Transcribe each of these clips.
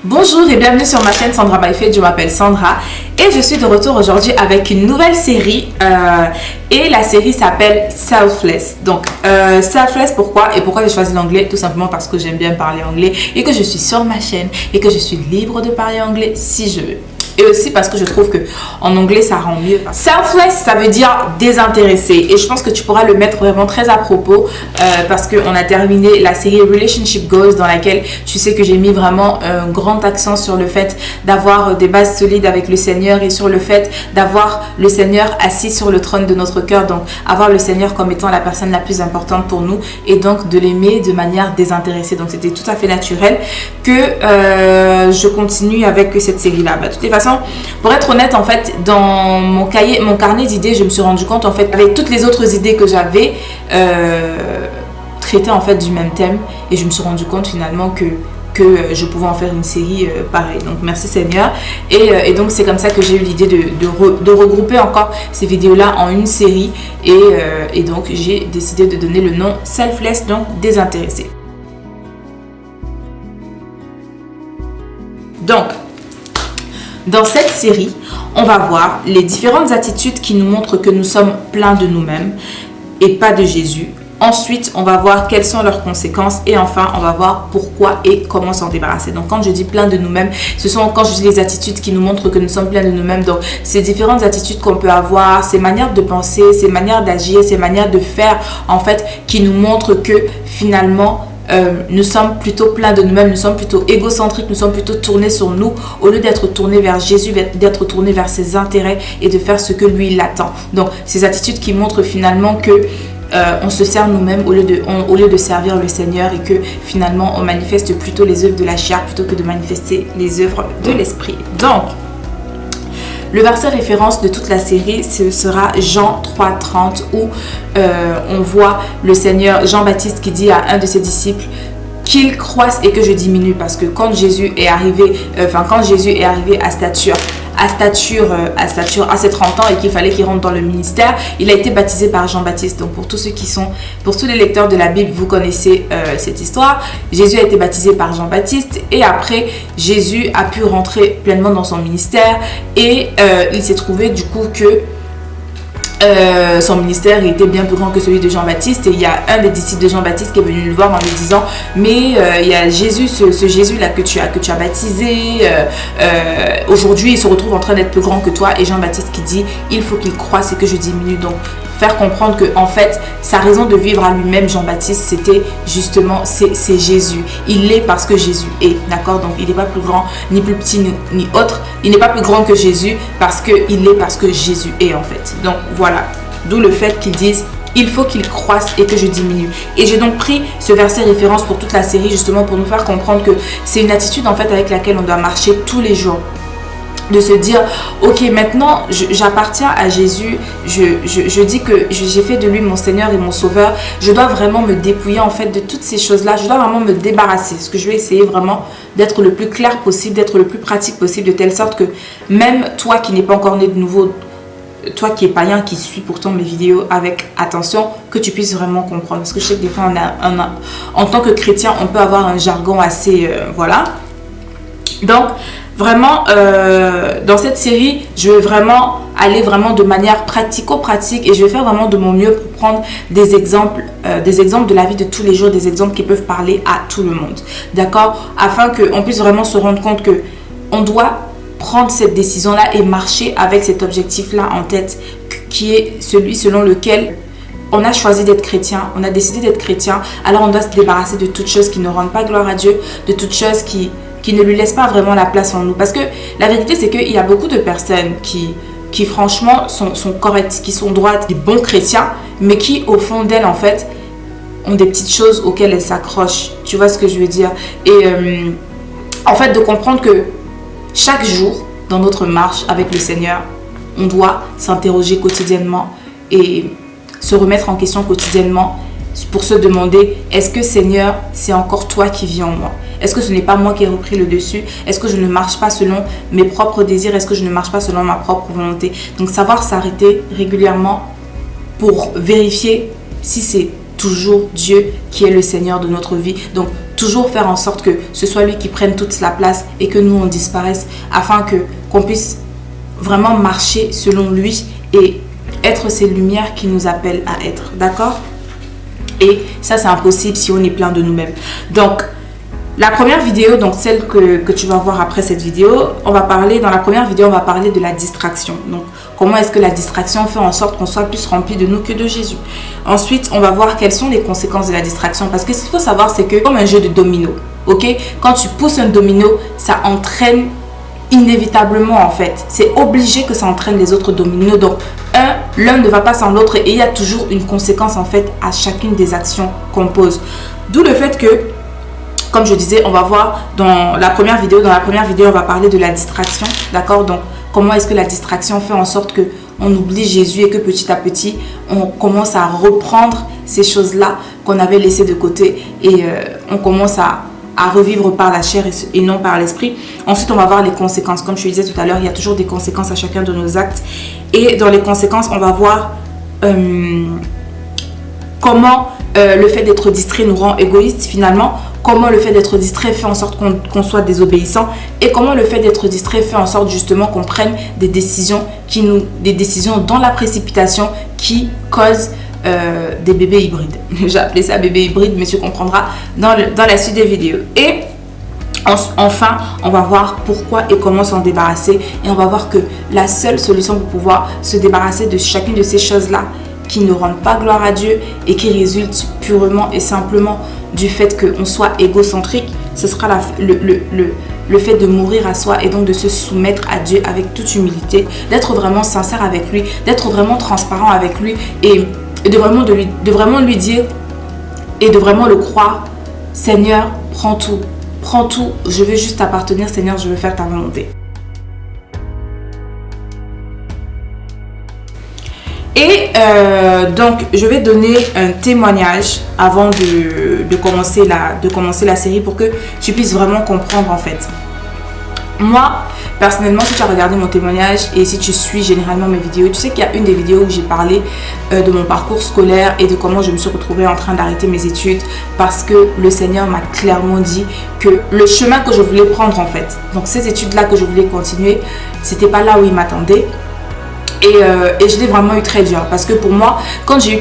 Bonjour et bienvenue sur ma chaîne Sandra by Faith. Je m'appelle Sandra et je suis de retour aujourd'hui avec une nouvelle série et la série s'appelle Selfless. Donc Selfless, pourquoi j'ai choisi l'anglais? Tout simplement parce que j'aime bien parler anglais et que je suis sur ma chaîne et que je suis libre de parler anglais si je veux. Et aussi parce que je trouve que en anglais ça rend mieux. Selfless, ça veut dire désintéressé. Et je pense que tu pourras le mettre vraiment très à propos parce qu'on a terminé la série Relationship Goals dans laquelle tu sais que j'ai mis vraiment un grand accent sur le fait d'avoir des bases solides avec le Seigneur et sur le fait d'avoir le Seigneur assis sur le trône de notre cœur. Donc avoir le Seigneur comme étant la personne la plus importante pour nous et donc de l'aimer de manière désintéressée. Donc c'était tout à fait naturel que je continue avec cette série-là. De toutes les façons, pour être honnête, en fait, dans mon carnet d'idées, je me suis rendu compte, en fait, avec toutes les autres idées que j'avais, traitées en fait du même thème, et je me suis rendu compte finalement que je pouvais en faire une série pareille. Donc merci Seigneur. Et donc c'est comme ça que j'ai eu l'idée de regrouper encore ces vidéos-là en une série, et donc j'ai décidé de donner le nom Selfless, donc désintéressé. Donc, dans cette série, on va voir les différentes attitudes qui nous montrent que nous sommes pleins de nous-mêmes et pas de Jésus. Ensuite, on va voir quelles sont leurs conséquences et enfin, on va voir pourquoi et comment s'en débarrasser. Donc, quand je dis plein de nous-mêmes, ce sont quand je dis les attitudes qui nous montrent que nous sommes pleins de nous-mêmes. Donc, ces différentes attitudes qu'on peut avoir, ces manières de penser, ces manières d'agir, ces manières de faire, en fait, qui nous montrent que finalement, nous sommes plutôt pleins de nous-mêmes, nous sommes plutôt égocentriques, nous sommes plutôt tournés sur nous au lieu d'être tournés vers Jésus, d'être tournés vers ses intérêts et de faire ce que lui il attend. Donc ces attitudes qui montrent finalement que on se sert nous-mêmes au lieu de servir le Seigneur et que finalement on manifeste plutôt les œuvres de la chair plutôt que de manifester les œuvres de l'esprit. Donc le verset référence de toute la série, ce sera Jean 3,30 où on voit le Seigneur Jean-Baptiste qui dit à un de ses disciples qu'il croisse et que je diminue, parce que quand Jésus est arrivé à ses 30 ans et qu'il fallait qu'il rentre dans le ministère, il a été baptisé par Jean-Baptiste. Donc pour tous les lecteurs de la Bible, vous connaissez cette histoire. Jésus a été baptisé par Jean-Baptiste et après Jésus a pu rentrer pleinement dans son ministère et il s'est trouvé du coup que son ministère était bien plus grand que celui de Jean-Baptiste, et il y a un des disciples de Jean-Baptiste qui est venu le voir en lui disant mais il y a Jésus, ce Jésus là que tu as baptisé, aujourd'hui il se retrouve en train d'être plus grand que toi. Et Jean-Baptiste qui dit il faut qu'il croisse et que je diminue. Donc faire comprendre que en fait sa raison de vivre à lui-même, Jean-Baptiste, c'était justement c'est Jésus. Il l'est parce que Jésus est, d'accord? Donc il n'est pas plus grand ni plus petit ni autre. Il n'est pas plus grand que Jésus parce qu'il l'est parce que Jésus est en fait. Donc voilà, d'où le fait qu'ils disent il faut qu'il croisse et que je diminue. Et j'ai donc pris ce verset référence pour toute la série justement pour nous faire comprendre que c'est une attitude en fait avec laquelle on doit marcher tous les jours. De se dire ok, maintenant j'appartiens à Jésus, je dis que j'ai fait de lui mon Seigneur et mon Sauveur. Je dois vraiment me dépouiller en fait de toutes ces choses là, je dois vraiment me débarrasser. Ce que je vais essayer vraiment d'être le plus clair possible, d'être le plus pratique possible, de telle sorte que même toi qui n'es pas encore né de nouveau, toi qui es païen, qui suis pourtant mes vidéos avec attention, que tu puisses vraiment comprendre. Parce que je sais que des fois en tant que chrétien on peut avoir un jargon assez voilà. Donc vraiment, dans cette série, je vais vraiment aller vraiment de manière pratico-pratique et je vais faire vraiment de mon mieux pour prendre des exemples de la vie de tous les jours, des exemples qui peuvent parler à tout le monde, d'accord? Afin qu'on puisse vraiment se rendre compte que on doit prendre cette décision-là et marcher avec cet objectif-là en tête, qui est celui selon lequel on a choisi d'être chrétien, on a décidé d'être chrétien, alors on doit se débarrasser de toutes choses qui ne rendent pas gloire à Dieu, de toutes choses qui ne lui laisse pas vraiment la place en nous. Parce que la vérité, c'est qu'il y a beaucoup de personnes qui franchement sont correctes, qui sont droites, des bons chrétiens, mais qui au fond d'elles en fait ont des petites choses auxquelles elles s'accrochent. Tu vois ce que je veux dire? Et en fait de comprendre que chaque jour dans notre marche avec le Seigneur, on doit s'interroger quotidiennement et se remettre en question quotidiennement pour se demander est-ce que Seigneur, c'est encore toi qui vis en moi? Est-ce que ce n'est pas moi qui ai repris le dessus? Est-ce que je ne marche pas selon mes propres désirs? Est-ce que je ne marche pas selon ma propre volonté? Donc savoir s'arrêter régulièrement pour vérifier si c'est toujours Dieu qui est le Seigneur de notre vie. Donc, toujours faire en sorte que ce soit lui qui prenne toute la place et que nous, on disparaisse afin qu'on puisse vraiment marcher selon lui et être ces lumières qui nous appellent à être. D'accord? Et ça, c'est impossible si on est plein de nous-mêmes. Donc, la première vidéo, donc celle que tu vas voir après cette vidéo, dans la première vidéo, on va parler de la distraction. Donc, comment est-ce que la distraction fait en sorte qu'on soit plus rempli de nous que de Jésus. Ensuite, on va voir quelles sont les conséquences de la distraction. Parce que ce qu'il faut savoir, c'est que comme un jeu de domino, ok? Quand tu pousses un domino, ça entraîne inévitablement en fait. C'est obligé que ça entraîne les autres dominos. Donc, l'un ne va pas sans l'autre et il y a toujours une conséquence en fait à chacune des actions qu'on pose. D'où le fait que, comme je disais, on va voir dans la première vidéo, on va parler de la distraction, d'accord? Donc, comment est-ce que la distraction fait en sorte que on oublie Jésus et que petit à petit, on commence à reprendre ces choses-là qu'on avait laissées de côté et on commence à revivre par la chair et non par l'esprit. Ensuite, on va voir les conséquences. Comme je te disais tout à l'heure, il y a toujours des conséquences à chacun de nos actes. Et dans les conséquences, on va voir comment le fait d'être distrait nous rend égoïste finalement, comment le fait d'être distrait fait en sorte qu'on soit désobéissant et comment le fait d'être distrait fait en sorte justement qu'on prenne des décisions dans la précipitation qui causent des bébés hybrides. J'ai appelé ça bébé hybride, mais tu comprendras dans la suite des vidéos. Et enfin, on va voir pourquoi et comment s'en débarrasser et on va voir que la seule solution pour pouvoir se débarrasser de chacune de ces choses-là qui ne rendent pas gloire à Dieu et qui résultent purement et simplement du fait qu'on soit égocentrique, ce sera le fait de mourir à soi et donc de se soumettre à Dieu avec toute humilité, d'être vraiment sincère avec lui, d'être vraiment transparent avec lui et de vraiment lui dire et de vraiment le croire. Seigneur, prends tout, je veux juste t'appartenir, Seigneur, je veux faire ta volonté. Et donc, je vais donner un témoignage avant de commencer la série pour que tu puisses vraiment comprendre en fait. Moi, personnellement, si tu as regardé mon témoignage et si tu suis généralement mes vidéos, tu sais qu'il y a une des vidéos où j'ai parlé de mon parcours scolaire et de comment je me suis retrouvée en train d'arrêter mes études parce que le Seigneur m'a clairement dit que le chemin que je voulais prendre en fait, donc ces études-là que je voulais continuer, c'était pas là où il m'attendait. Et je l'ai vraiment eu très dur parce que pour moi, quand j'ai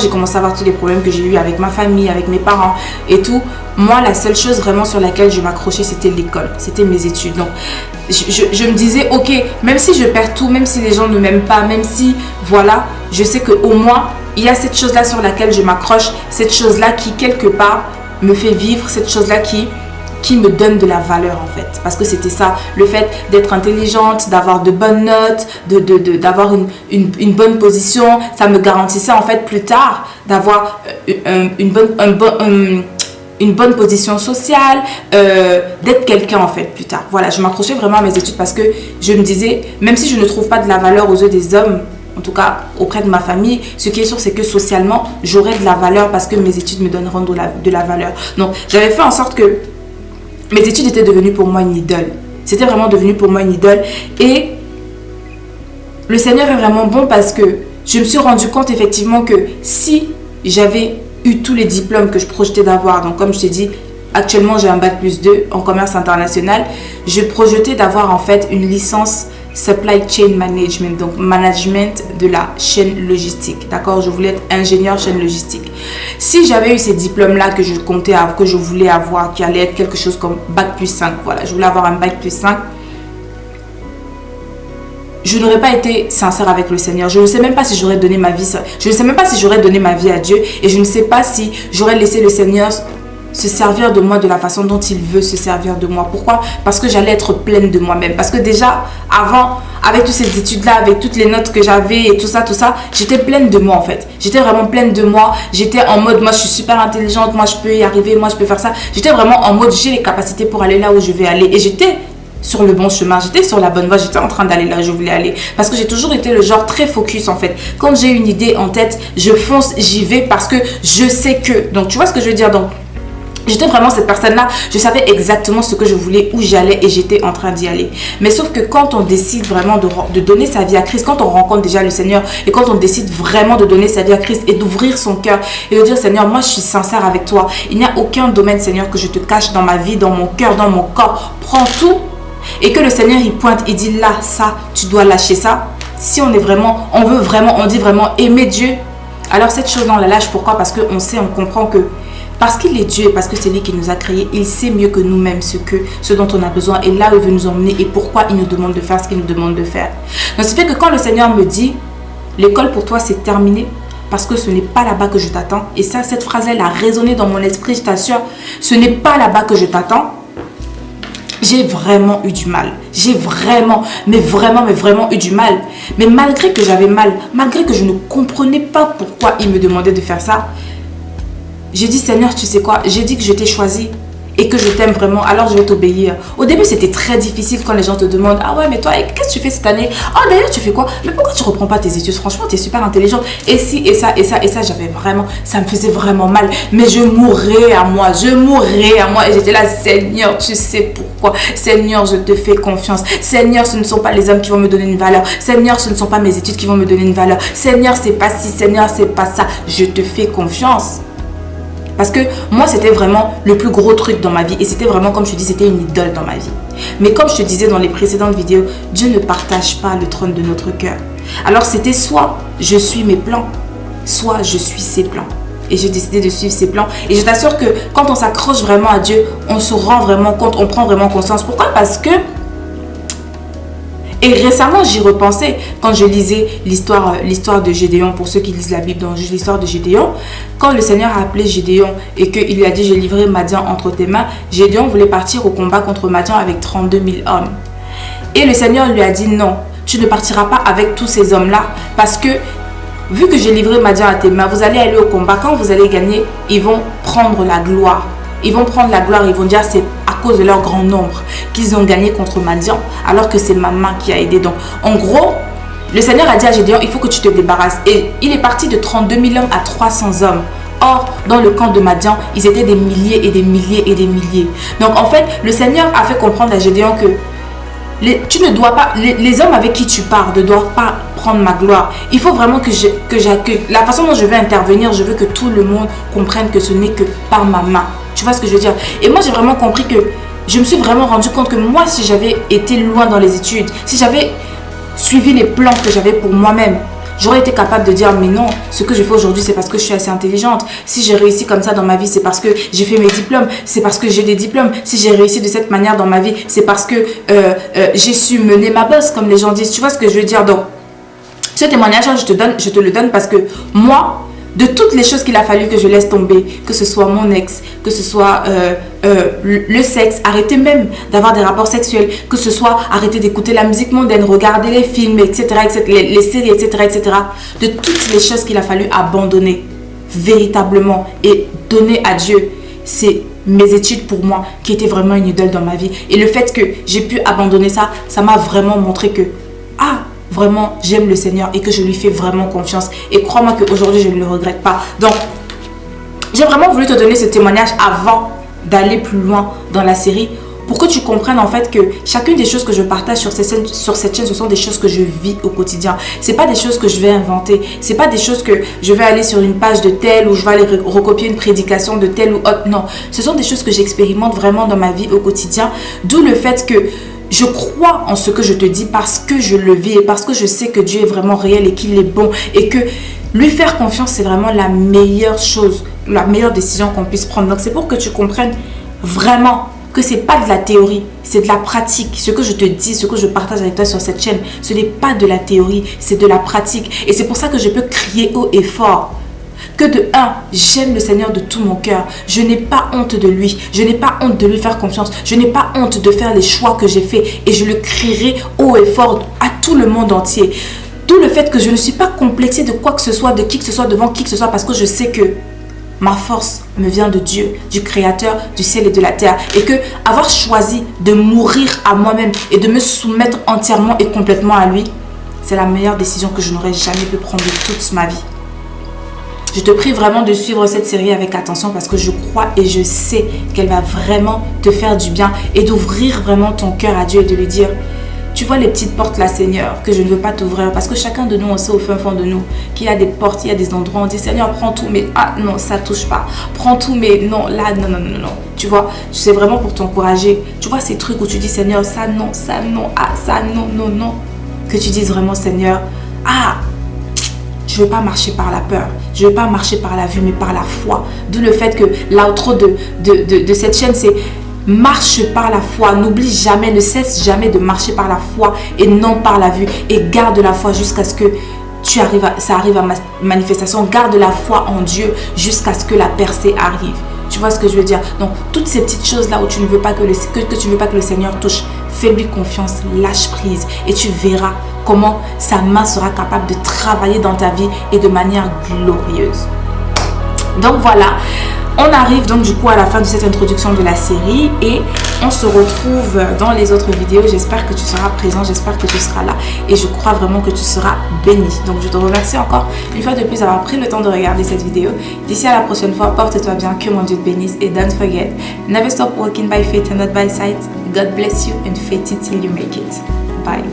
commencé à avoir tous les problèmes que j'ai eu avec ma famille, avec mes parents et tout, moi la seule chose vraiment sur laquelle je m'accrochais c'était l'école, c'était mes études. Donc je me disais ok, même si je perds tout, même si les gens ne m'aiment pas, même si voilà, je sais qu'au moins il y a cette chose là sur laquelle je m'accroche, cette chose là qui quelque part me fait vivre, cette chose là qui me donne de la valeur en fait, parce que c'était ça, le fait d'être intelligente, d'avoir de bonnes notes, d'avoir une bonne position, ça me garantissait en fait plus tard d'avoir une bonne position sociale, d'être quelqu'un en fait plus tard. Voilà, je m'accrochais vraiment à mes études parce que je me disais, même si je ne trouve pas de la valeur aux yeux des hommes, en tout cas auprès de ma famille, ce qui est sûr c'est que socialement j'aurais de la valeur parce que mes études me donneront de la valeur. Donc j'avais fait en sorte que mes études étaient devenues pour moi une idole. C'était vraiment devenu pour moi une idole. Et le Seigneur est vraiment bon parce que je me suis rendu compte effectivement que si j'avais eu tous les diplômes que je projetais d'avoir, donc comme je t'ai dit, actuellement j'ai un bac+2 en commerce international, je projetais d'avoir en fait une licence Supply Chain Management, donc management de la chaîne logistique, d'accord? Je voulais être ingénieur chaîne logistique. Si j'avais eu ces diplômes-là que je voulais avoir, qui allait être quelque chose comme bac+5, voilà, je voulais avoir un bac+5, je n'aurais pas été sincère avec le Seigneur. Je ne sais même pas si j'aurais donné ma vie, je ne sais même pas si j'aurais donné ma vie à Dieu et je ne sais pas si j'aurais laissé le Seigneur se servir de moi de la façon dont il veut se servir de moi. Pourquoi? Parce que j'allais être pleine de moi-même. Parce que déjà, avant, avec toutes ces études-là, avec toutes les notes que j'avais et tout ça, j'étais pleine de moi en fait. J'étais vraiment pleine de moi. J'étais en mode, moi je suis super intelligente, moi je peux y arriver, moi je peux faire ça. J'étais vraiment en mode, j'ai les capacités pour aller là où je vais aller. Et j'étais sur le bon chemin, j'étais sur la bonne voie, j'étais en train d'aller là où je voulais aller. Parce que j'ai toujours été le genre très focus en fait. Quand j'ai une idée en tête, je fonce, j'y vais parce que je sais que. Donc tu vois ce que je veux dire? Donc J'étais vraiment cette personne-là, je savais exactement ce que je voulais, où j'allais et j'étais en train d'y aller. Mais sauf que quand on décide vraiment de donner sa vie à Christ, quand on rencontre déjà le Seigneur et quand on décide vraiment de donner sa vie à Christ et d'ouvrir son cœur et de dire Seigneur, moi je suis sincère avec toi. Il n'y a aucun domaine Seigneur que je te cache dans ma vie, dans mon cœur, dans mon corps. Prends tout et que le Seigneur il pointe, il dit là, ça, tu dois lâcher ça. Si on est vraiment, on veut vraiment, on dit vraiment aimer Dieu, alors cette chose-là on la lâche. Pourquoi? Parce qu'on sait, on comprend que parce qu'il est Dieu et parce que c'est lui qui nous a créés, il sait mieux que nous-mêmes ce dont on a besoin et là où il veut nous emmener et pourquoi il nous demande de faire ce qu'il nous demande de faire. Donc, ça fait que quand le Seigneur me dit, l'école pour toi c'est terminé parce que ce n'est pas là-bas que je t'attends. Et ça, cette phrase-là, elle a résonné dans mon esprit, je t'assure, ce n'est pas là-bas que je t'attends. J'ai vraiment eu du mal. J'ai vraiment eu du mal. Mais malgré que j'avais mal, malgré que je ne comprenais pas pourquoi il me demandait de faire ça, j'ai dit Seigneur, tu sais quoi, j'ai dit que je t'ai choisi et que je t'aime vraiment, alors je vais t'obéir. Au début, c'était très difficile quand les gens te demandent ah ouais, mais toi, qu'est-ce que tu fais cette année? Oh d'ailleurs, tu fais quoi? Mais pourquoi tu reprends pas tes études? Franchement, tu es super intelligente. Et si, et ça, j'avais vraiment, ça me faisait vraiment mal. Mais je mourrais à moi. Et j'étais là, Seigneur, tu sais pourquoi? Seigneur, je te fais confiance. Seigneur, ce ne sont pas les hommes qui vont me donner une valeur. Seigneur, ce ne sont pas mes études qui vont me donner une valeur. Seigneur, c'est pas ci. Seigneur, c'est pas ça. Je te fais confiance. Parce que moi, c'était vraiment le plus gros truc dans ma vie. Et c'était vraiment, comme je te dis, c'était une idole dans ma vie. Mais comme je te disais dans les précédentes vidéos, Dieu ne partage pas le trône de notre cœur. Alors c'était soit je suis mes plans, soit je suis ses plans. Et j'ai décidé de suivre ses plans. Et je t'assure que quand on s'accroche vraiment à Dieu, on se rend vraiment compte, on prend vraiment conscience. Pourquoi? Parce que... Et récemment, j'y repensais quand je lisais l'histoire de Gédéon. Pour ceux qui lisent la Bible, dans l'histoire de Gédéon, quand le Seigneur a appelé Gédéon et qu'il lui a dit « J'ai livré Madian entre tes mains », Gédéon voulait partir au combat contre Madian avec 32 000 hommes. Et le Seigneur lui a dit « Non, tu ne partiras pas avec tous ces hommes-là parce que vu que j'ai livré Madian à tes mains, vous allez aller au combat. Quand vous allez gagner, ils vont prendre la gloire. Ils vont prendre la gloire, ils vont dire c'est à cause de leur grand nombre qu'ils ont gagné contre Madian, alors que c'est ma main qui a aidé. Donc, en gros, le Seigneur a dit à Gédéon, il faut que tu te débarrasses. Et il est parti de 32 000 hommes à 300 hommes. Or, dans le camp de Madian, ils étaient des milliers et des milliers et des milliers. Donc, en fait, le Seigneur a fait comprendre à Gédéon que tu ne dois pas, les hommes avec qui tu pars ne doivent pas prendre ma gloire. Il faut vraiment que j'accueille. La façon dont je vais intervenir, je veux que tout le monde comprenne que ce n'est que par ma main. Tu vois ce que je veux dire? Et moi, j'ai vraiment compris que je me suis vraiment rendu compte que moi, si j'avais été loin dans les études, si j'avais suivi les plans que j'avais pour moi-même, j'aurais été capable de dire mais non, ce que je fais aujourd'hui, c'est parce que je suis assez intelligente. Si j'ai réussi comme ça dans ma vie, c'est parce que j'ai fait mes diplômes, c'est parce que j'ai des diplômes. Si j'ai réussi de cette manière dans ma vie, c'est parce que j'ai su mener ma bosse, comme les gens disent. Tu vois ce que je veux dire? Donc, ce témoignage, je te le donne parce que moi, de toutes les choses qu'il a fallu que je laisse tomber, que ce soit mon ex, que ce soit le sexe, arrêter même d'avoir des rapports sexuels, que ce soit arrêter d'écouter la musique mondaine, regarder les films, etc., les séries, etc., etc. De toutes les choses qu'il a fallu abandonner véritablement et donner à Dieu, c'est mes études pour moi qui étaient vraiment une idole dans ma vie. Et le fait que j'ai pu abandonner ça, ça m'a vraiment montré que vraiment, j'aime le Seigneur et que je lui fais vraiment confiance. Et crois-moi qu'aujourd'hui, je ne le regrette pas. Donc, j'ai vraiment voulu te donner ce témoignage avant d'aller plus loin dans la série pour que tu comprennes en fait que chacune des choses que je partage sur cette chaîne, ce sont des choses que je vis au quotidien. C'est pas des choses que je vais inventer. C'est pas des choses que je vais aller sur une page de tel ou je vais aller recopier une prédication de tel ou autre. Non, ce sont des choses que j'expérimente vraiment dans ma vie au quotidien. D'où le fait que je crois en ce que je te dis parce que je le vis et parce que je sais que Dieu est vraiment réel et qu'il est bon et que lui faire confiance, c'est vraiment la meilleure chose, la meilleure décision qu'on puisse prendre. Donc, c'est pour que tu comprennes vraiment que ce n'est pas de la théorie, c'est de la pratique. Ce que je te dis, ce que je partage avec toi sur cette chaîne, ce n'est pas de la théorie, c'est de la pratique. Et c'est pour ça que je peux crier haut et fort que de un, j'aime le Seigneur de tout mon cœur. Je n'ai pas honte de lui. Je n'ai pas honte de lui faire confiance. Je n'ai pas honte de faire les choix que j'ai faits. Et je le crierai haut et fort à tout le monde entier. D'où le fait que je ne suis pas complexée de quoi que ce soit, de qui que ce soit, devant qui que ce soit. Parce que je sais que ma force me vient de Dieu, du Créateur du ciel et de la terre. Et que avoir choisi de mourir à moi-même et de me soumettre entièrement et complètement à lui, c'est la meilleure décision que je n'aurais jamais pu prendre de toute ma vie. Je te prie vraiment de suivre cette série avec attention parce que je crois et je sais qu'elle va vraiment te faire du bien et d'ouvrir vraiment ton cœur à Dieu et de lui dire, tu vois les petites portes là, Seigneur, que je ne veux pas t'ouvrir parce que chacun de nous, on sait au fin fond de nous qu'il y a des portes, il y a des endroits où on dit, Seigneur, prends tout, mais ah non, ça touche pas. Prends tout, mais non, là, non, non, non, non. Tu vois, c'est vraiment pour t'encourager. Tu vois ces trucs où tu dis, Seigneur, ça non, ah, ça non, non, non. Que tu dises vraiment, Seigneur, ah, je ne veux pas marcher par la peur, je ne veux pas marcher par la vue, mais par la foi. D'où le fait que l'outro de cette chaîne, c'est marche par la foi. N'oublie jamais, ne cesse jamais de marcher par la foi et non par la vue. Et garde la foi jusqu'à ce que ça arrive à manifestation. Garde la foi en Dieu jusqu'à ce que la percée arrive. Tu vois ce que je veux dire? Donc, toutes ces petites choses-là où tu ne veux pas que tu ne veux pas que le Seigneur touche, fais-lui confiance, lâche prise et tu verras comment sa main sera capable de travailler dans ta vie et de manière glorieuse. Donc voilà, on arrive donc du coup à la fin de cette introduction de la série et on se retrouve dans les autres vidéos. J'espère que tu seras présent, j'espère que tu seras là et je crois vraiment que tu seras béni. Donc je te remercie encore une fois de plus d'avoir pris le temps de regarder cette vidéo. D'ici à la prochaine fois, porte-toi bien, que mon Dieu te bénisse et don't forget, never stop walking by faith and not by sight. God bless you and faith it till you make it. Bye.